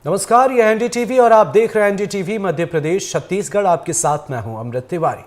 नमस्कार, यह एनडीटीवी और आप देख रहे हैं एनडीटीवी मध्य प्रदेश छत्तीसगढ़। आपके साथ मैं हूं अमृत तिवारी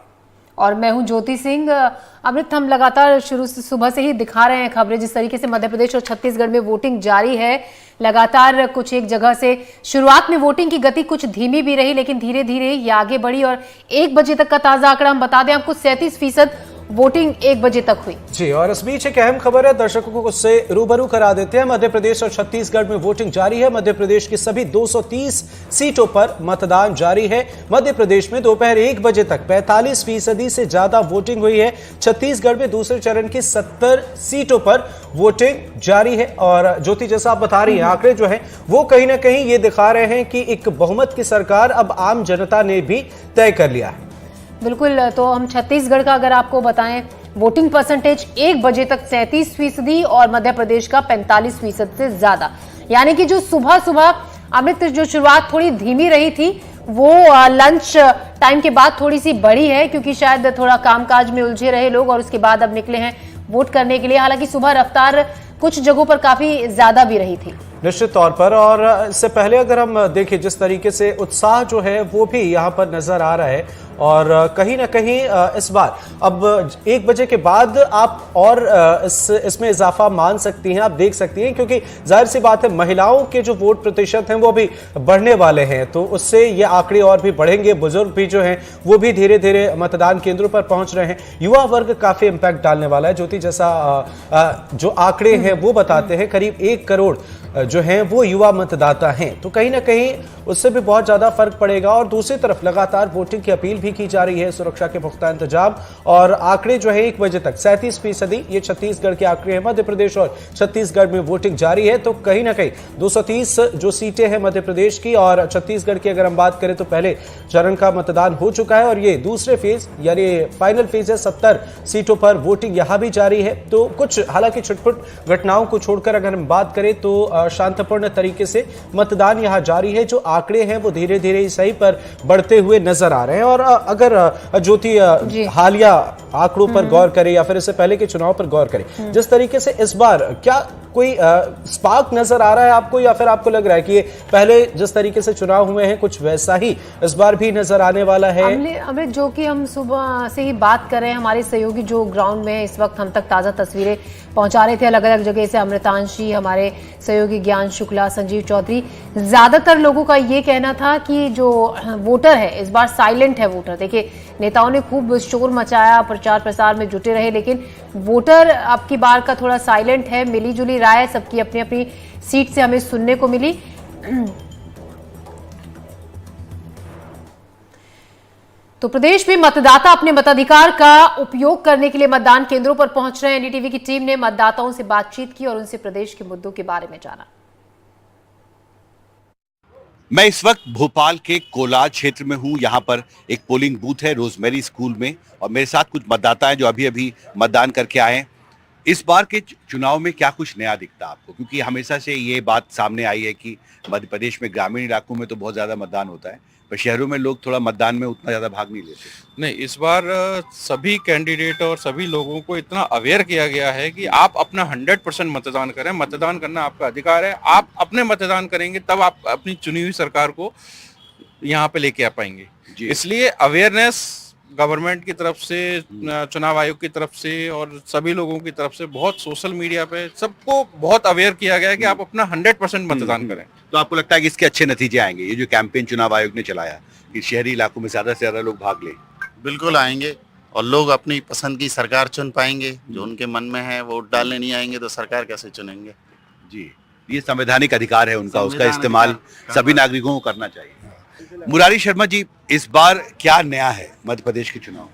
और मैं हूं ज्योति सिंह। अमृत, हम लगातार शुरू से सुबह से ही दिखा रहे हैं खबरें जिस तरीके से मध्य प्रदेश और छत्तीसगढ़ में वोटिंग जारी है। लगातार कुछ एक जगह से शुरुआत में वोटिंग की गति कुछ धीमी भी रही, लेकिन धीरे धीरे ये आगे बढ़ी और 1 बजे तक का ताजा आंकड़ा हम बता दें आपको, 37% वोटिंग 1 बजे तक हुई। जी, और इस बीच एक अहम खबर है, दर्शकों को उससे रूबरू करा देते हैं। मध्य प्रदेश और छत्तीसगढ़ में वोटिंग जारी है। मध्य प्रदेश की सभी 230 सीटों पर मतदान जारी है। मध्य प्रदेश में दोपहर 1 बजे तक 45% से ज्यादा वोटिंग हुई है। छत्तीसगढ़ में दूसरे चरण की 70 सीटों पर वोटिंग जारी है। और ज्योति, जैसा आप बता रही है, आंकड़े जो है वो कहीं ना कहीं ये दिखा रहे हैं कि एक बहुमत की सरकार अब आम जनता ने भी तय कर लिया है। बिल्कुल, तो हम छत्तीसगढ़ का अगर आपको बताएं, वोटिंग परसेंटेज 1 बजे तक 37% और मध्य प्रदेश का 45% से ज्यादा। यानी कि जो सुबह सुबह अमृत जो शुरुआत थोड़ी धीमी रही थी वो लंच टाइम के बाद थोड़ी सी बढ़ी है, क्योंकि शायद थोड़ा कामकाज में उलझे रहे लोग और उसके बाद अब निकले हैं वोट करने के लिए। हालांकि सुबह रफ्तार कुछ जगहों पर काफी ज्यादा भी रही थी निश्चित तौर पर। और इससे पहले अगर हम देखें, जिस तरीके से उत्साह जो है वो भी यहाँ पर नजर आ रहा है। और कहीं ना कहीं इस बार अब 1 बजे के बाद आप और इसमें इजाफा मान सकती हैं, आप देख सकती हैं, क्योंकि जाहिर सी बात है महिलाओं के जो वोट प्रतिशत हैं वो भी बढ़ने वाले हैं, तो उससे ये आंकड़े और भी बढ़ेंगे। बुजुर्ग भी जो हैं वो भी धीरे धीरे मतदान केंद्रों पर पहुंच रहे हैं। युवा वर्ग काफी इंपैक्ट डालने वाला है। ज्योति, जैसा जो आंकड़े हैं वो बताते हैं, करीब 1 करोड़ जो हैं वो युवा मतदाता हैं, तो कहीं ना कहीं उससे भी बहुत ज्यादा फर्क पड़ेगा। और दूसरी तरफ लगातार वोटिंग की अपील भी की जा रही है, सुरक्षा के पुख्ता इंतजाम। और आंकड़े जो है 1 बजे तक 37%, ये छत्तीसगढ़ के आंकड़े हैं। मध्य प्रदेश और छत्तीसगढ़ में वोटिंग जारी है, तो कहीं ना कहीं 230 जो सीटें हैं मध्य प्रदेश की और छत्तीसगढ़ की अगर हम बात करें तो पहले चरण का मतदान हो चुका है और ये दूसरे फेज यानी फाइनल फेज है। 70 सीटों पर वोटिंग यहां भी जारी है। तो कुछ हालांकि छुटपुट घटनाओं को छोड़कर अगर हम बात करें तो शांतिपूर्ण तरीके से मतदान यहां जारी है। जो आंकड़े हैं वो धीरे धीरे सही पर बढ़ते हुए नजर आ रहे हैं। और अगर ज्योति हालिया आंकड़ों पर गौर करें या फिर इससे पहले के चुनाव पर गौर करें, जिस तरीके से इस बार क्या कोई स्पार्क नजर आ रहा है आपको, या फिर आपको लग रहा है कि ये पहले जिस तरीके से चुनाव हुए हैं कुछ वैसा ही इस बार भी नजर आने वाला है? अमृत, जो कि हम सुबह से ही बात कर रहे हैं, हमारे सहयोगी जो ग्राउंड में इस वक्त हम तक ताजा तस्वीरें पहुंचा रहे थे अलग अलग जगह से, अमृतांशी, हमारे सहयोगी ज्ञान शुक्ला, संजीव चौधरी, ज्यादातर लोगों का ये कहना था कि जो वोटर है इस बार साइलेंट है वोटर। देखिए, नेताओं ने खूब शोर मचाया, प्रचार प्रसार में जुटे रहे, लेकिन वोटर अब की बार का थोड़ा साइलेंट है। मिली जुली राय सबकी अपनी अपनी सीट से हमें सुनने को मिली। तो प्रदेश में मतदाता अपने मताधिकार का उपयोग करने के लिए मतदान केंद्रों पर पहुंच रहे हैं। एनडीटीवी की टीम ने मतदाताओं से बातचीत की और उनसे प्रदेश के मुद्दों के बारे में जाना। मैं इस वक्त भोपाल के कोलार क्षेत्र में हूं। यहां पर एक पोलिंग बूथ है रोजमेरी स्कूल में, और मेरे साथ कुछ मतदाता हैं जो अभी अभी मतदान करके आए हैं। इस बार के चुनाव में क्या कुछ नया दिखता आपको, क्योंकि हमेशा से ये बात सामने आई है कि मध्य प्रदेश में ग्रामीण इलाकों में तो बहुत ज्यादा मतदान होता है, पर शहरों में लोग थोड़ा मतदान में उतना ज्यादा भाग नहीं लेते। नहीं, इस बार सभी कैंडिडेट और सभी लोगों को इतना अवेयर किया गया है कि आप अपना 100% मतदान करें। मतदान करना आपका अधिकार है। आप अपने मतदान करेंगे तब आप अपनी चुनी हुई सरकार को यहाँ पे लेके आ पाएंगे। इसलिए अवेयरनेस गवर्नमेंट की तरफ से, चुनाव आयोग की तरफ से और सभी लोगों की तरफ से बहुत सोशल मीडिया पे सबको बहुत अवेयर किया गया है कि आप अपना 100% मतदान करें। तो आपको लगता है कि इसके अच्छे नतीजे आएंगे? ये जो कैंपेन चुनाव आयोग ने चलाया कि शहरी इलाकों में ज्यादा से ज्यादा लोग भाग लें। बिल्कुल आएंगे और लोग अपनी पसंद की सरकार चुन पाएंगे। जो उनके मन में है वोट डालने नहीं आएंगे तो सरकार कैसे चुनेंगे? जी, ये संवैधानिक अधिकार है उनका, उसका इस्तेमाल सभी नागरिकों को करना चाहिए। मुरारी शर्मा जी, इस बार क्या नया है मध्य प्रदेश के चुनाव?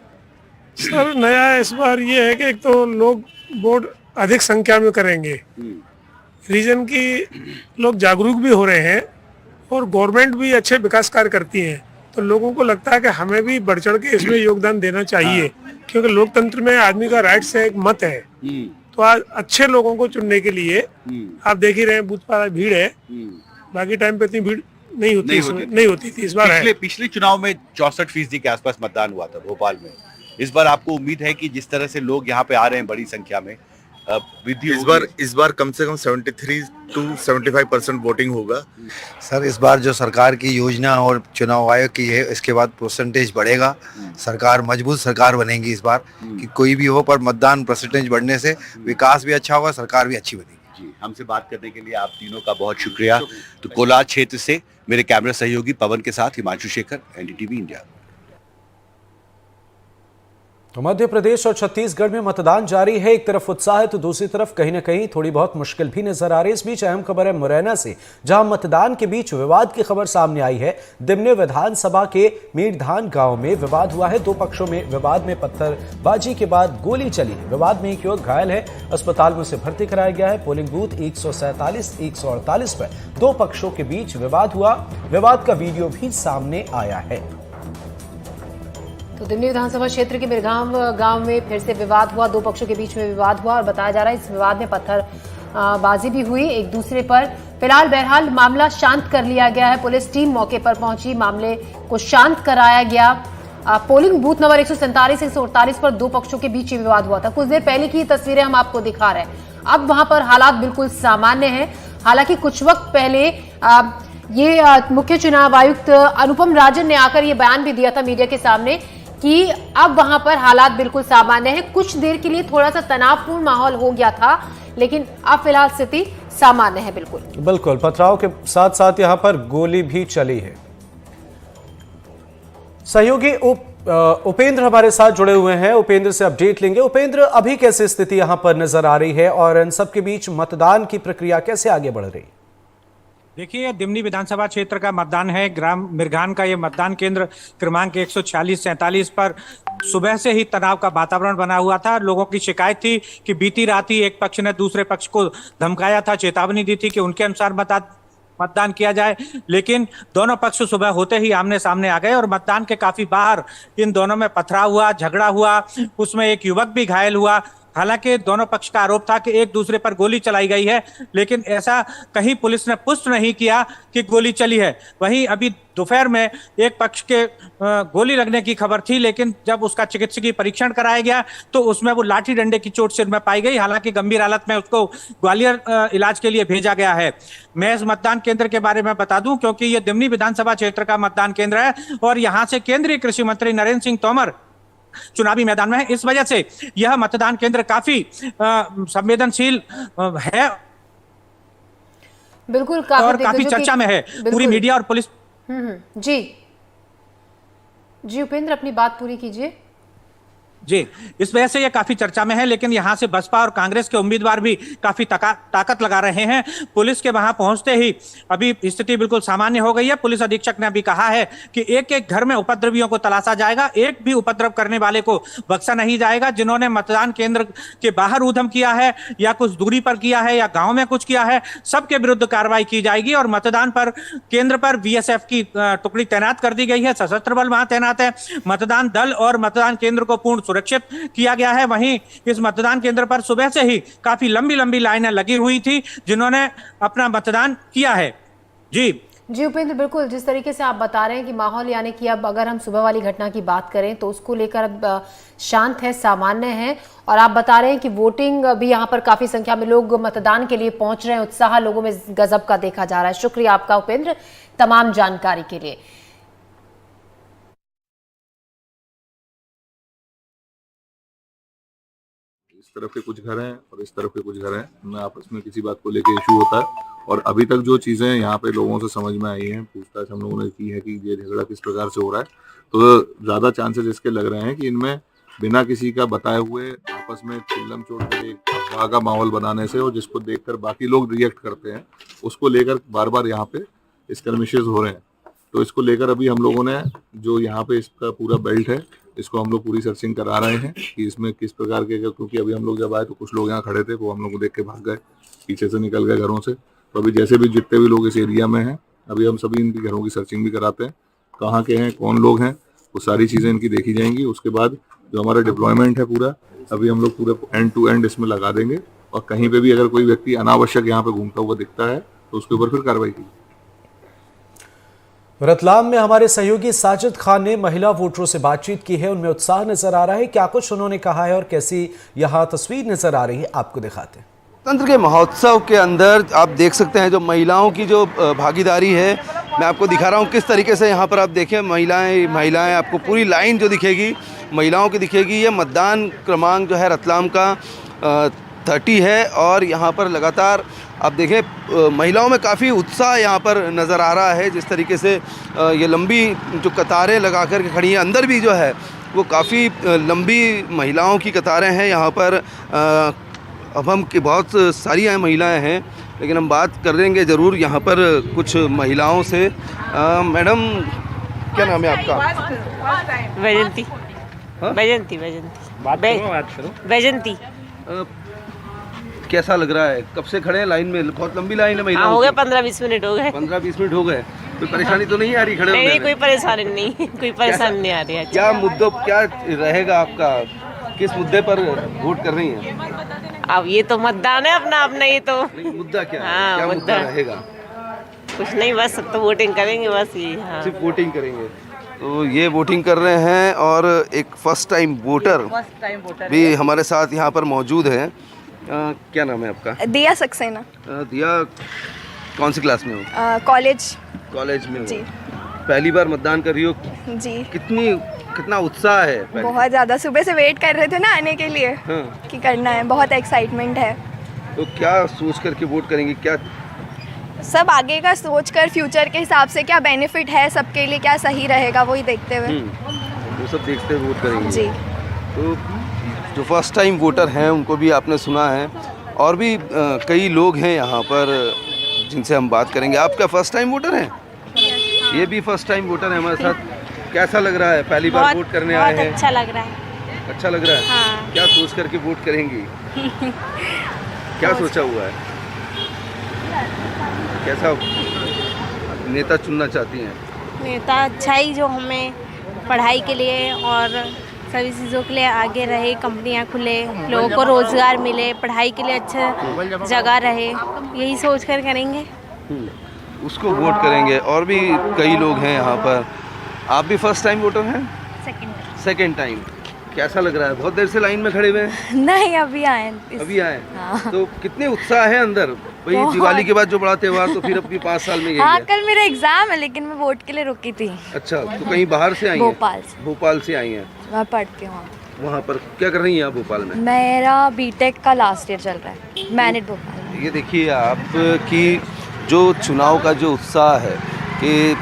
सर, नया इस बार ये है कि एक तो लोग वोट अधिक संख्या में करेंगे, रीजन की लोग जागरूक भी हो रहे हैं और गवर्नमेंट भी अच्छे विकास कार्य करती है, तो लोगों को लगता है कि हमें भी बढ़ चढ़ के इसमें योगदान देना चाहिए। क्योंकि लोकतंत्र में आदमी का राइट से एक मत है, तो आज अच्छे लोगों को चुनने के लिए आप देख ही रहे हैं बूथ पर भीड़ है। बाकी टाइम पे इतनी भीड़ नहीं होती थी। इस बार पिछले चुनाव में 64% के आसपास मतदान हुआ था भोपाल में। इस बार आपको उम्मीद है कि जिस तरह से लोग यहाँ पे आ रहे हैं बड़ी संख्या में, वृद्धि इस बार कम से कम 73 to 75% वोटिंग होगा। सर इस बार जो सरकार की योजना और चुनाव आयोग की है, इसके बाद परसेंटेज बढ़ेगा, सरकार मजबूत सरकार बनेगी इस बार, कि कोई भी हो, पर मतदान परसेंटेज बढ़ने से विकास भी अच्छा होगा, सरकार भी अच्छी बनेगी। जी, हमसे बात करने के लिए आप तीनों का बहुत शुक्रिया। तो कोलार क्षेत्र से मेरे कैमरा सहयोगी पवन के साथ हिमांशु शेखर, एनडीटीवी इंडिया। तो मध्य प्रदेश और छत्तीसगढ़ में मतदान जारी है। एक तरफ उत्साह है तो दूसरी तरफ कहीं न कहीं थोड़ी बहुत मुश्किल भी नजर आ रही है। इस बीच अहम खबर है मुरैना से, जहां मतदान के बीच विवाद की खबर सामने आई है। दिमनी विधानसभा के मीरधान गांव में विवाद हुआ है। दो पक्षों में विवाद में पत्थरबाजी के बाद गोली चली। विवाद में एक युवक घायल है, अस्पताल में उसे भर्ती कराया गया है। पोलिंग बूथ 147-148 पर दो पक्षों के बीच विवाद हुआ। विवाद का वीडियो भी सामने आया है। तो दिमनी विधानसभा क्षेत्र के मिरगांव गांव में फिर से विवाद हुआ। दो पक्षों के बीच में विवाद हुआ और बताया जा रहा है इस विवाद में पत्थरबाजी भी हुई एक दूसरे पर। फिलहाल बहरहाल मामला शांत कर लिया गया है। पुलिस टीम मौके पर पहुंची, मामले को शांत कराया गया। पोलिंग बूथ नंबर 147-148 पर दो पक्षों के बीच विवाद हुआ था। कुछ देर पहले की तस्वीरें हम आपको दिखा रहे हैं। अब वहां पर हालात बिल्कुल सामान्य है। हालांकि कुछ वक्त पहले ये मुख्य चुनाव आयुक्त अनुपम राजन ने आकर ये बयान भी दिया था मीडिया के सामने कि अब वहां पर हालात बिल्कुल सामान्य है। कुछ देर के लिए थोड़ा सा तनावपूर्ण माहौल हो गया था, लेकिन अब फिलहाल स्थिति सामान्य है। बिल्कुल पथराव के साथ साथ यहां पर गोली भी चली है। सहयोगी उपेंद्र हमारे साथ जुड़े हुए हैं, उपेंद्र से अपडेट लेंगे। उपेंद्र, अभी कैसी स्थिति यहां पर नजर आ रही है और इन सबके बीच मतदान की प्रक्रिया कैसे आगे बढ़ रही है? देखिए, दिमनी विधानसभा क्षेत्र का मतदान है। ग्राम मिरगान का ये मतदान केंद्र क्रमांक 146-47 पर सुबह से ही तनाव का वातावरण बना हुआ था। लोगों की शिकायत थी कि बीती रात ही एक पक्ष ने दूसरे पक्ष को धमकाया था, चेतावनी दी थी कि उनके अनुसार मतदान किया जाए, लेकिन दोनों पक्ष सुबह होते ही आमने सामने आ गए और मतदान के काफी बाहर इन दोनों में पथराव हुआ, झगड़ा हुआ। उसमें एक युवक भी घायल हुआ। हालांकि दोनों पक्ष का आरोप था कि एक दूसरे पर गोली चलाई गई है, लेकिन ऐसा कहीं पुलिस ने पुष्ट नहीं किया कि गोली चली है। वहीं अभी दोपहर में एक पक्ष के गोली लगने की खबर थी, लेकिन जब उसका चिकित्सकीय परीक्षण कराया गया तो उसमें वो लाठी डंडे की चोट सिर में पाई गई। हालांकि गंभीर हालत में उसको ग्वालियर इलाज के लिए भेजा गया है। मैं इस मतदान केंद्र के बारे में बता दूं, क्योंकि ये दिमनी विधानसभा क्षेत्र का मतदान केंद्र है और यहाँ से केंद्रीय कृषि मंत्री नरेंद्र सिंह तोमर चुनावी मैदान में है। इस वजह से यह मतदान केंद्र काफी संवेदनशील है, बिल्कुल, और काफी चर्चा में है। पूरी मीडिया और पुलिस। जी उपेंद्र, अपनी बात पूरी कीजिए। जी, इस वजह से ये काफी चर्चा में है, लेकिन यहां से बसपा और कांग्रेस के उम्मीदवार भी काफी ताकत लगा रहे हैं। पुलिस के वहां पहुंचते ही अभी स्थिति बिल्कुल सामान्य हो गई है। पुलिस अधीक्षक ने अभी कहा है कि एक एक घर में उपद्रवियों को तलाशा जाएगा, एक भी उपद्रव करने वाले को बख्शा नहीं जाएगा। जिन्होंने मतदान केंद्र के बाहर उधम किया है या कुछ दूरी पर किया है या गाँव में कुछ किया है, सबके विरुद्ध कार्रवाई की जाएगी। और मतदान पर केंद्र पर बीएसएफ की टुकड़ी तैनात कर दी गई है, सशस्त्र बल वहां तैनात है। मतदान दल और मतदान केंद्र को पूर्ण सुरक्षित किया गया है। वहीं इस मतदान केंद्र पर सुबह से ही काफी लंबी लंबी लाइनें लगी हुई थी जिन्होंने अपना मतदान किया है। जी उपेंद्र, बिल्कुल जिस तरीके से आप बता रहे हैं कि माहौल, यानी कि अब अगर हम सुबह वाली घटना की बात करें तो उसको लेकर अब शांत है, सामान्य है। और आप बता रहे हैं कि वोटिंग भी यहाँ पर काफी संख्या में लोग मतदान के लिए पहुंच रहे हैं। उत्साह लोगों में गजब का देखा जा रहा है। शुक्रिया आपका उपेंद्र तमाम जानकारी के लिए। इस तरफ के कुछ घर हैं और इस तरफ के कुछ घर हैं, उनमें आपस में किसी बात को लेकर इशू होता है। और अभी तक जो चीजें यहाँ पे लोगों से समझ में आई हैं, पूछताछ हम लोगों ने की है कि ये झगड़ा किस प्रकार से हो रहा है, तो ज्यादा चांसेस इसके लग रहे हैं कि इनमें बिना किसी का बताए हुए आपस में चिल्लम चोट कर एक अफवाह का माहौल बनाने से, और जिसको देखकर बाकी लोग रिएक्ट करते हैं, उसको लेकर बार बार यहाँ पे स्कर्मिशेस हो रहे हैं। तो इसको लेकर अभी हम लोगों ने जो यहाँ पे इसका पूरा बेल्ट है, इसको हम लोग पूरी सर्चिंग करा रहे हैं कि इसमें किस प्रकार के, क्योंकि अभी हम लोग जब आए तो कुछ लोग यहाँ खड़े थे, वो हम लोग को देख के भाग गए, पीछे से निकल गए घरों से। तो अभी जैसे भी जितने भी लोग इस एरिया में हैं, अभी हम सभी इनकी घरों की सर्चिंग भी कराते हैं, कहाँ के हैं, कौन लोग हैं, वो सारी चीज़ें इनकी देखी जाएंगी। उसके बाद जो हमारा डिप्लॉयमेंट है पूरा, अभी हम लोग पूरे एंड टू एंड इसमें लगा देंगे, और कहीं पे भी अगर कोई व्यक्ति अनावश्यक यहाँ पे घूमता हुआ दिखता है तो उसके ऊपर फिर कार्रवाई की। रतलाम में हमारे सहयोगी साजिद खान ने महिला वोटरों से बातचीत की है। उनमें उत्साह नजर आ रहा है। क्या कुछ उन्होंने कहा है और कैसी यहाँ तस्वीर नजर आ रही है, आपको दिखाते हैं। तंत्र के महोत्सव के अंदर आप देख सकते हैं जो महिलाओं की जो भागीदारी है, मैं आपको दिखा रहा हूँ किस तरीके से यहाँ पर आप देखें महिलाएं आपको पूरी लाइन जो दिखेगी महिलाओं की दिखेगी। ये मतदान क्रमांक जो है रतलाम का 30 है और यहाँ पर लगातार आप देखें महिलाओं में काफ़ी उत्साह यहाँ पर नज़र आ रहा है। जिस तरीके से ये लंबी जो कतारें लगा कर के खड़ी हैं, अंदर भी जो है वो काफ़ी लंबी महिलाओं की कतारें हैं यहाँ पर। अब हम की बहुत सारी महिलाएं हैं, लेकिन हम बात कर देंगे ज़रूर यहाँ पर कुछ महिलाओं से। मैडम क्या नाम है आपका? वैजंती। हाँ? वैजंती वैजंती। कैसा लग रहा है? कब से खड़े हैं लाइन में? बहुत लंबी लाइन है महिलाओं हो गए की। 15-20 मिनट हो गए। 15-20 मिनट हो गए। कोई परेशानी तो नहीं आ रही खड़े होने नहीं, में? कोई परेशानी नहीं, कोई परेशानी नहीं आ रही है। क्या मुद्दों क्या रहेगा आपका? किस मुद्दे पर वोट कर रही हैं? अब ये तो मतदान है अपना अपना, ये तो नहीं, मुद्दा क्या है? हाँ, क्या मुद्दा रहेगा? कुछ नहीं, बस सब तो वोटिंग करेंगे बस ये। हाँ। सिर्फ वोटिंग करेंगे। तो ये वोटिंग कर रहे हैं और एक फर्स्ट टाइम वोटर भी हमारे साथ यहाँ पर मौजूद है। क्या नाम है आपका? दिया सक्सेना। दिया कौन सी क्लास में हो? कॉलेज में हो। जी। पहली बार मतदान कर रही हो? जी। कितना उत्साह है? बहुत ज़्यादा, सुबह से वेट कर रहे थे ना आने के लिए। हाँ। कि करना है, बहुत एक्साइटमेंट है। तो क्या सोच करके वोट करेंगे? क्या सब आगे का सोच कर, फ्यूचर के हिसाब से क्या बेनिफिट है सबके लिए, क्या सही रहेगा वही देखते हुए। वो सब देखते हुए वोट करेंगे। जी। तो जो फर्स्ट टाइम वोटर हैं उनको भी आपने सुना है और भी कई लोग हैं यहाँ पर जिनसे हम बात करेंगे। आप क्या फर्स्ट टाइम वोटर हैं? ये भी फर्स्ट टाइम वोटर है हमारे साथ। कैसा लग रहा है? पहली बार वोट करने आए हैं? अच्छा लग रहा है। अच्छा लग रहा है। हाँ। क्या सोच करके वोट करेंगी? क्या सोचा हुआ है? कैसा नेता चुनना चाहती हैं? नेता अच्छा ही, जो हमें पढ़ाई के लिए और सभी चीज़ों के लिए आगे रहे, कंपनियां खुले, लोगों को रोजगार मिले, पढ़ाई के लिए अच्छा जगह रहे, यही सोच कर करेंगे। उसको वोट करेंगे। और भी कई लोग हैं यहाँ पर। आप भी फर्स्ट टाइम वोटर हैं? Second time. कैसा लग रहा है? बहुत देर से लाइन में खड़े हुए हैं? नहीं, अभी आए। अभी आए। हाँ। तो कितने उत्साह है अंदर? वही दिवाली के बाद जो बड़ा त्योहार, तो फिर अपनी 5 साल में यही हाँ, है। कल मेरा एग्जाम है लेकिन मैं वोट के लिए रुकी थी। अच्छा, तो कहीं बाहर से आई हैं? भोपाल से आई हैं। मैं पढ़ती हूँ वहाँ पर। क्या कर रही हैं आप भोपाल में? मेरा बीटेक का लास्ट ईयर चल रहा है, मैनेट भोपाल। ये देखिए आप कि जो चुनाव का जो उत्साह है कि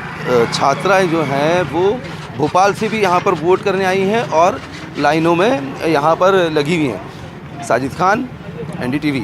छात्राएं जो हैं वो भोपाल से भी यहाँ पर वोट करने आई हैं और लाइनों में यहाँ पर लगी हुई हैं। साजिद खान, NDTV।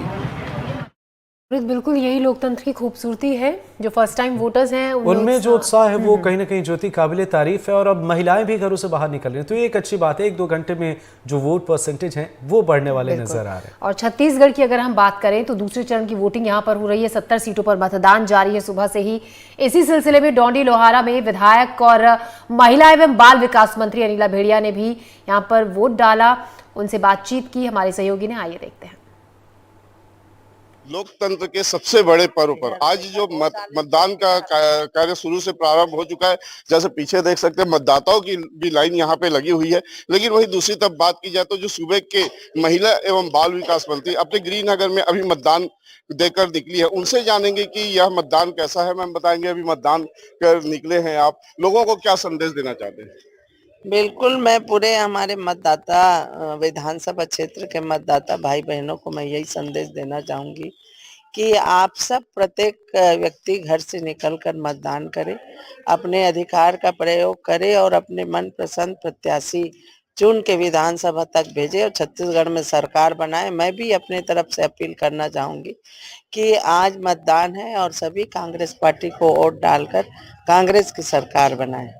बिल्कुल यही लोकतंत्र की खूबसूरती है। जो फर्स्ट टाइम वोटर्स हैं उनमें जो उत्साह है वो कहीं ना कहीं ज्योति काबिले तारीफ है। और अब महिलाएं भी घरों से बाहर निकल रही हैं, तो ये एक अच्छी बात है। 1-2 घंटे में जो वोट परसेंटेज है वो बढ़ने वाले नजर आ रहे हैं। और छत्तीसगढ़ की अगर हम बात करें तो दूसरे चरण की वोटिंग यहाँ पर हो रही है। 70 सीटों पर मतदान जारी है सुबह से ही। इसी सिलसिले में डोंडी लोहारा में विधायक और महिला एवं बाल विकास मंत्री अनिला भेड़िया ने भी यहाँ पर वोट डाला, उनसे बातचीत की हमारे सहयोगी ने। आइए देखते हैं। लोकतंत्र के सबसे बड़े पर्व पर आज जो मतदान का कार्य शुरू से प्रारंभ हो चुका है। जैसे पीछे देख सकते हैं मतदाताओं की भी लाइन यहाँ पे लगी हुई है। लेकिन वही दूसरी तरफ बात की जाए तो जो सूबे के महिला एवं बाल विकास मंत्री अपने गृहनगर में अभी मतदान देकर निकली है, उनसे जानेंगे कि यह मतदान कैसा है। मैम बताएंगे, अभी मतदान कर निकले हैं आप, लोगों को क्या संदेश देना चाहते हैं? बिल्कुल, मैं पूरे हमारे मतदाता विधानसभा क्षेत्र के मतदाता भाई बहनों को मैं यही संदेश देना चाहूंगी कि आप सब प्रत्येक व्यक्ति घर से निकलकर मतदान करे, अपने अधिकार का प्रयोग करे और अपने मन पसंद प्रत्याशी चुन के विधानसभा तक भेजे और छत्तीसगढ़ में सरकार बनाए। मैं भी अपने तरफ से अपील करना चाहूंगी कि आज मतदान है और सभी कांग्रेस पार्टी को वोट डालकर कांग्रेस की सरकार बनाए।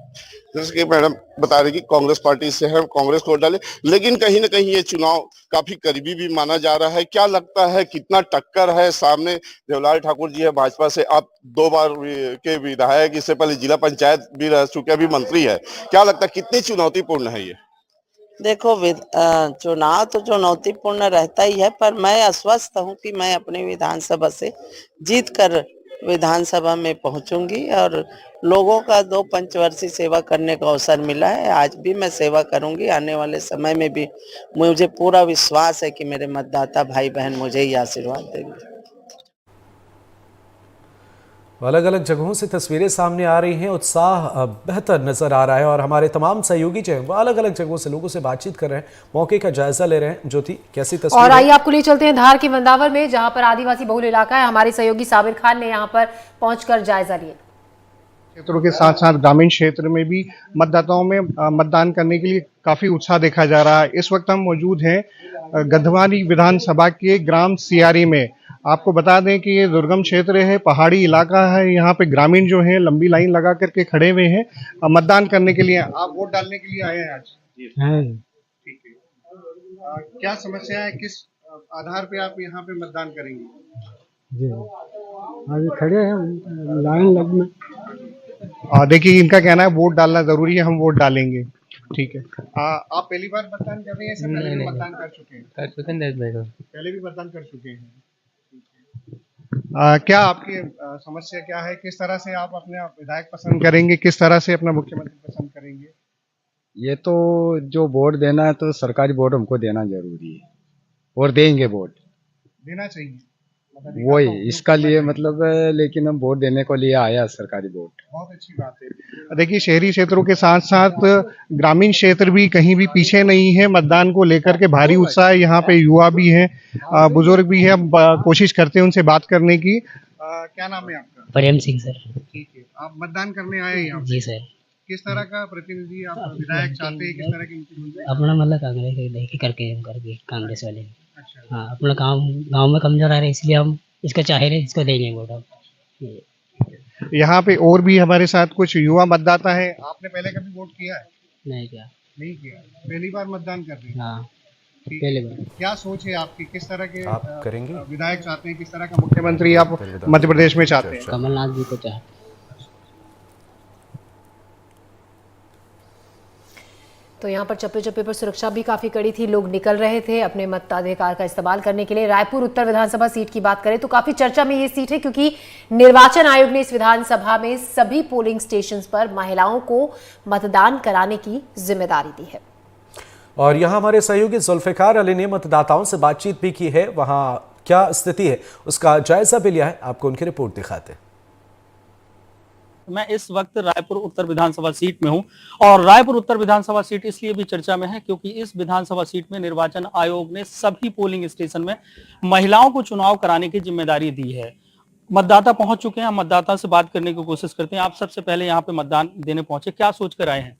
जैसे कि मैडम बता रही कि कांग्रेस पार्टी से है, कांग्रेस को डाले, लेकिन कहीं ना कहीं ये चुनाव काफी करीबी भी माना जा रहा है। क्या लगता है कितना टक्कर है? सामने देवलाल ठाकुर जी है भाजपा से, आप 2 बार के विधायक, इससे पहले जिला पंचायत भी रह चुके, अभी मंत्री है। क्या लगता है कितनी चुनौतीपूर्ण है ये? देखो, चुनाव तो चुनौतीपूर्ण रहता ही है, पर मैं आश्वस्त हूँ कि मैं अपनी विधानसभा से जीत कर विधानसभा में पहुंचूंगी और लोगों का 2 पंचवर्षीय सेवा करने का अवसर मिला है। आज भी मैं सेवा करूंगी, आने वाले समय में भी मुझे पूरा विश्वास है कि मेरे मतदाता भाई बहन मुझे ही आशीर्वाद देंगे। अलग अलग जगहों से तस्वीरें सामने आ रही हैं, उत्साह बेहतर नजर आ रहा है और हमारे तमाम सहयोगी जो हैं वो अलग अलग जगहों से लोगों से बातचीत कर रहे हैं, मौके का जायजा ले रहे हैं। ज्योति, कैसी तस्वीर? और आइए आपको ले चलते हैं धार के वंदावर में, जहां पर आदिवासी बहुल इलाका है। हमारे सहयोगी साबिर खान ने यहां पर पहुंचकर जायजा लिया। क्षेत्रों के साथ साथ ग्रामीण क्षेत्र में भी मतदाताओं में मतदान करने के लिए काफी उत्साह देखा जा रहा है। इस वक्त हम मौजूद हैं गधवानी विधानसभा के ग्राम सियारी में। आपको बता दें कि ये दुर्गम क्षेत्र है, पहाड़ी इलाका है। यहाँ पे ग्रामीण जो हैं लंबी लाइन लगा करके खड़े हुए हैं मतदान करने के लिए। आप वोट डालने के लिए आए हैं आज? ठीक है। क्या समस्या है, किस आधार पे आप यहाँ पे मतदान करेंगे? जी अभी खड़े हैं लाइन लग में। देखिए, इनका कहना है वोट डालना जरूरी है, हम वोट डालेंगे। ठीक है। आप पहली बार मतदान कर रहे हैं? पहले भी मतदान कर चुके हैं? पहले भी मतदान कर चुके हैं। क्या आपकी समस्या क्या है? किस तरह से आप अपने विधायक पसंद करेंगे, किस तरह से अपना मुख्यमंत्री पसंद करेंगे? ये तो जो वोट देना है तो सरकारी वोट हमको देना जरूरी है और देंगे, वोट देना चाहिए। वही इसका लिए मतलब, लेकिन हम वोट देने को लिए आया सरकारी वोट। बहुत अच्छी बात है। देखिए, शहरी क्षेत्रों के साथ साथ ग्रामीण क्षेत्र भी कहीं भी पीछे नहीं है मतदान को लेकर के। भारी उत्साह है। यहाँ पे युवा भी है, बुजुर्ग भी है। कोशिश करते हैं उनसे बात करने की। क्या नाम है आपका? प्रेम सिंह सर। ठीक है। आप मतदान करने आए हैं यहाँ? जी सर। किस तरह का प्रतिनिधि आप विधायक चाहते हैं? किस तरह के मुख्यमंत्री? अपना मतलब कांग्रेस करके कांग्रेस वाले। हाँ, अपना गांव में कमजोर आ रहे, इसलिए हम इसको चाह रहे, इसको देंगे वोट हम। यहाँ पे और भी हमारे साथ कुछ युवा मतदाता है। आपने पहले कभी वोट किया है? नहीं किया। नहीं किया, पहली बार मतदान कर रहे हैं? हाँ, पहली बार। क्या सोच है आपकी, किस तरह के आप करेंगे विधायक चाहते हैं, किस तरह का मुख्यमंत्री आप मध्य प्रदेश में चाहते हैं? कमलनाथ जी को चाहते। तो यहाँ पर चप्पे चप्पे पर सुरक्षा भी काफी कड़ी थी। लोग निकल रहे थे अपने मताधिकार का इस्तेमाल करने के लिए। रायपुर उत्तर विधानसभा सीट की बात करें तो काफी चर्चा में ये सीट है, क्योंकि निर्वाचन आयोग ने इस विधानसभा में सभी पोलिंग स्टेशंस पर महिलाओं को मतदान कराने की जिम्मेदारी दी है। और यहाँ हमारे सहयोगी जुल्फिकार अली ने मतदाताओं से बातचीत भी की है। वहां क्या स्थिति है उसका जायजा भी लिया है। आपको उनकी रिपोर्ट दिखाते हैं। मैं इस वक्त रायपुर उत्तर विधानसभा सीट में हूं और रायपुर उत्तर विधानसभा सीट इसलिए भी चर्चा में है क्योंकि इस विधानसभा सीट में निर्वाचन आयोग ने सभी पोलिंग स्टेशन में महिलाओं को चुनाव कराने की जिम्मेदारी दी है। मतदाता पहुंच चुके हैं, हम मतदाता से बात करने की कोशिश करते हैं। आप सबसे पहले यहाँ पे मतदान देने पहुंचे, क्या सोच कर आए हैं?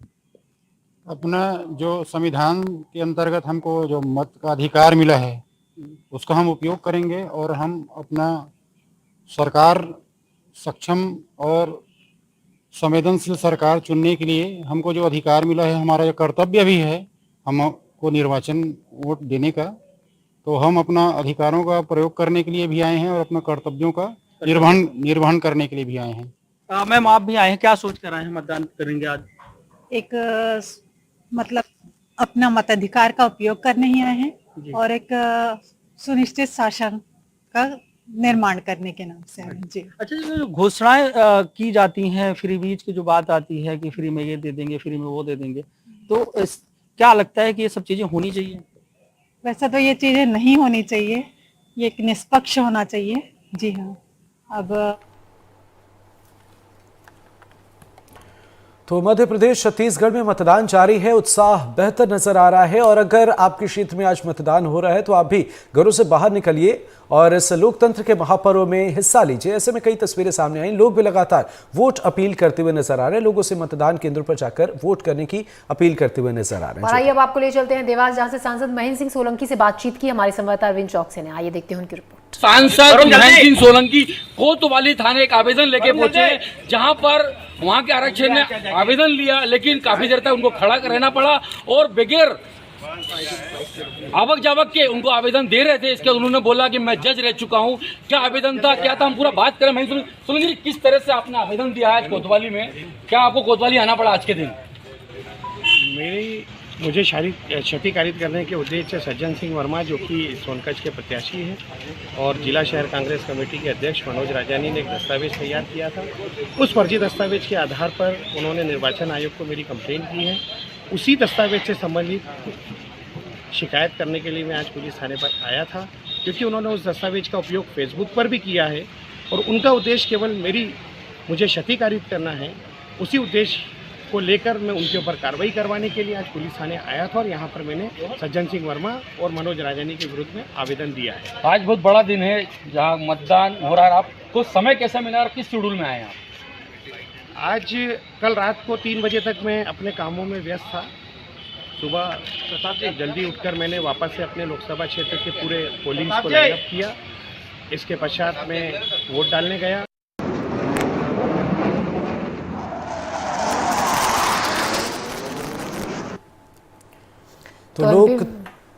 अपना जो संविधान के अंतर्गत हमको जो मत का अधिकार मिला है उसका हम उपयोग करेंगे और हम अपना सरकार सक्षम और संवेदनशील सरकार चुनने के लिए हमको जो अधिकार मिला है, हमारा जो कर्तव्य भी है हमको निर्वाचन वोट देने का, तो हम अपना अधिकारों का प्रयोग करने के लिए भी आए हैं और अपना कर्तव्यों का निर्वहन करने के लिए भी आए हैं। मैम, आप भी आए हैं, क्या सोच कर आए हैं? मतदान करेंगे आज? एक मतलब अपना मताधिकार का उपयोग करने ही आए हैं और एक सुनिश्चित शासन का निर्माण करने के नाम से आए। जी। अच्छा, जो घोषणाएं की जाती हैं, फ्री बीज की जो बात आती है कि फ्री में ये दे देंगे, फ्री में वो दे देंगे, तो क्या लगता है कि ये सब चीजें होनी चाहिए? वैसे तो ये चीजें नहीं होनी चाहिए, ये एक निष्पक्ष होना चाहिए। जी हाँ। अब तो मध्य प्रदेश छत्तीसगढ़ में मतदान जारी है। उत्साह बेहतर नजर आ रहा है और अगर आपके क्षेत्र में आज मतदान हो रहा है तो आप भी घरों से बाहर निकलिए और इस लोकतंत्र के महापर्व में हिस्सा लीजिए। ऐसे में कई तस्वीरें सामने आई। लोग भी लगातार वोट अपील करते हुए नजर आ रहे हैं। लोगों से मतदान केंद्रों पर जाकर वोट करने की अपील करते हुए नजर आ रहे हैं। और आइए अब आपको ले चलते हैं देवास, जहां से सांसद महेंद्र सिंह सोलंकी से बातचीत की हमारे संवाददाता अरविंद चौकसी ने। आइए देखते हैं उनकी रिपोर्ट। सांसद महेंद्र सिंह सोलंकी कोतवाली थाने एक आवेदन लेके पहुंचे, जहां पर वहां के आरक्षण ने आवेदन लिया, लेकिन काफी देर तक उनको खड़ा रहना पड़ा और बगैर आवक जावक के उनको आवेदन दे रहे थे। इसके उन्होंने बोला कि मैं जज रह चुका हूं। क्या आवेदन था, क्या था, हम पूरा बात करें। महेंद्र सोलंकी, किस तरह से आपने आवेदन दिया है आज कोतवाली में? क्या आपको कोतवाली आना पड़ा आज के दिन? मेरी मुझे क्षति कारित करने के उद्देश्य से सज्जन सिंह वर्मा, जो कि सोनकच्छ के प्रत्याशी हैं, और जिला शहर कांग्रेस कमेटी के अध्यक्ष मनोज राजानी ने एक दस्तावेज तैयार किया था। उस फर्जी दस्तावेज के आधार पर उन्होंने निर्वाचन आयोग को मेरी कंप्लेंट की है। उसी दस्तावेज से संबंधित शिकायत करने के लिए मैं आज पुलिस थाने पर आया था, क्योंकि उन्होंने उस दस्तावेज का उपयोग फेसबुक पर भी किया है और उनका उद्देश्य केवल मुझे क्षति कारित करना है। उसी उद्देश्य को लेकर मैं उनके ऊपर कार्रवाई करवाने के लिए आज पुलिस थाने आया था और यहाँ पर मैंने सज्जन सिंह वर्मा और मनोज राजानी के विरुद्ध में आवेदन दिया है। आज बहुत बड़ा दिन है जहाँ मतदान हो रहा है, आपको समय कैसा मिला और किस शेड्यूल में आए आप? आज कल रात को 3 बजे तक मैं अपने कामों में व्यस्त था। सुबह जल्दी उठकर मैंने वापस से अपने लोकसभा क्षेत्र के पूरे पोलिंग को लाइन अप किया। इसके पश्चात मैं वोट डालने गया। तो लोग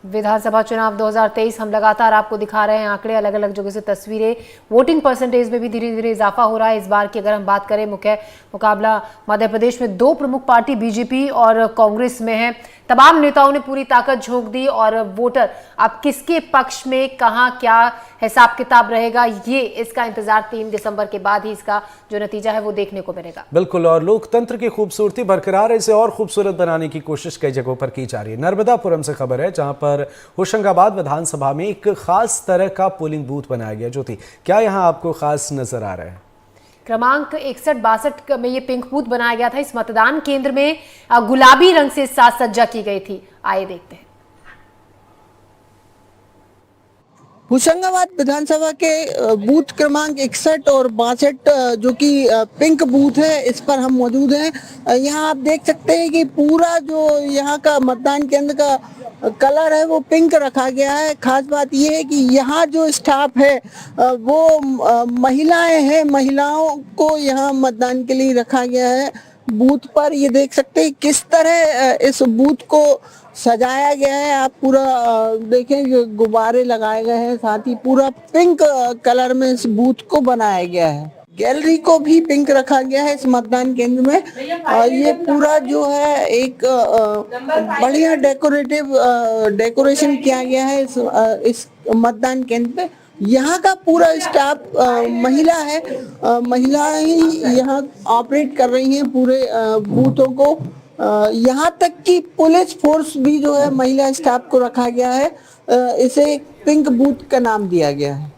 विधानसभा चुनाव 2023 हम लगातार आपको दिखा रहे हैं आंकड़े, अलग अलग जगह से तस्वीरें। वोटिंग परसेंटेज में भी धीरे धीरे इजाफा हो रहा है। इस बार की अगर हम बात करें, मुख्य मुकाबला मध्य प्रदेश में 2 प्रमुख पार्टी बीजेपी और कांग्रेस में है। तमाम नेताओं ने पूरी ताकत झोंक दी और वोटर अब किसके पक्ष में कहां क्या हिसाब किताब रहेगा, ये इसका इंतजार 3 दिसंबर के बाद ही इसका जो नतीजा है वो देखने को मिलेगा। बिल्कुल, और लोकतंत्र की खूबसूरती बरकरार है, इसे और खूबसूरत बनाने की कोशिश कई जगहों पर की जा रही है। नर्मदापुरम से खबर है, जहां पर होशंगाबाद विधानसभा में एक खास तरह का पोलिंग बूथ बनाया गया। ज्योति, क्या यहाँ आपको खास नजर आ रहा है? क्रमांक 61-62 में ये पिंक बूथ बनाया गया था। इस मतदान केंद्र में गुलाबी रंग से साज सज्जा की गई थी। आइए देखते हैं। होशंगाबाद विधानसभा के बूथ क्रमांक 61 और 62 जो कि पिंक बूथ है, इस पर हम मौजूद हैं। यहाँ आप देख सकते हैं कि पूरा जो यहाँ का मतदान केंद्र का कलर है वो पिंक रखा गया है। खास बात ये है कि यहाँ जो स्टाफ है वो महिलाएं हैं। महिलाओं को यहाँ मतदान के लिए रखा गया है। बूथ पर ये देख सकते हैं किस तरह इस बूथ को सजाया गया है। आप पूरा देखें, गुब्बारे लगाए गए हैं, साथ ही पूरा पिंक कलर में इस बूथ को बनाया गया है। गैलरी को भी पिंक रखा गया है इस मतदान केंद्र में। ये पूरा जो है एक बढ़िया डेकोरेशन किया गया है इस मतदान केंद्र पे। यहाँ का पूरा स्टाफ महिला है। महिलाएं ही यहाँ ऑपरेट कर रही हैं पूरे बूथों को। यहाँ तक कि पुलिस फोर्स भी जो है महिला स्टाफ को रखा गया है। इसे पिंक बूथ का नाम दिया गया है।